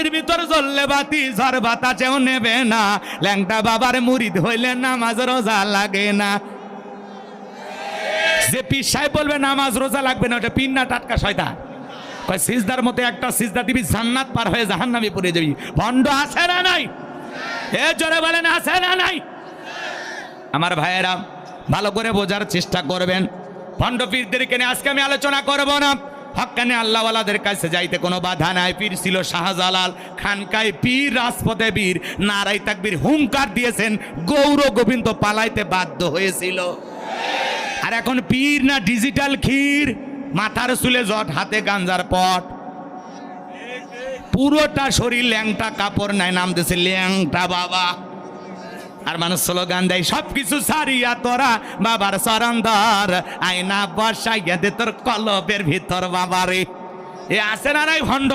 বাড়ির ভিতর জ্বললে বাতি ঝড় বাতাসেও নেবে না, ল্যাংটা বাবার মুরিদ হইলে নামাজ রোজা লাগে না। যে পীর সাহেব বলবে নামাজ রোজা লাগবে না, ওটা পীর না টাটকা শয়তান। কয় সিজদার মতো একটা সিজদা দিবি জান্নাত পার হয়ে জাহান্নামে পড়ে যাবি। ভণ্ড আছে না নাই? এ জোরে বলেন আছে না নাই? আমার ভাইয়েরা ভালো করে বোঝার চেষ্টা করবেন। ভণ্ড পীরদেরকে নিয়ে আজকে আমি আলোচনা করব না। হক্কানে আল্লাহওয়ালাদের কাছে যাইতে কোনো বাধা নাই। পীর ছিল শাহজালাল, খানকায় পীর, রাজপথে বীর, নারাই তাকবীর হুঙ্কার দিয়েছেন, গৌর গোবিন্দ পালাইতে বাধ্য হয়েছিল। আর এখন পীর না ডিজিটাল ক্ষীর, মাথার চুলে জট, হাতে গাঞ্জার পট, পুরোটা শরীর ল্যাংটা, কাপড় নাই, নাম দিয়েছে ল্যাংটা বাবা। আর মানুষ স্লোগান দেয় সবকিছু সারিয়া তোরা বাবার সরন্দর, আয়না বসাইয়া দে তোর কলবের ভিতর বাবারে। এ আছে না নাই ভণ্ড?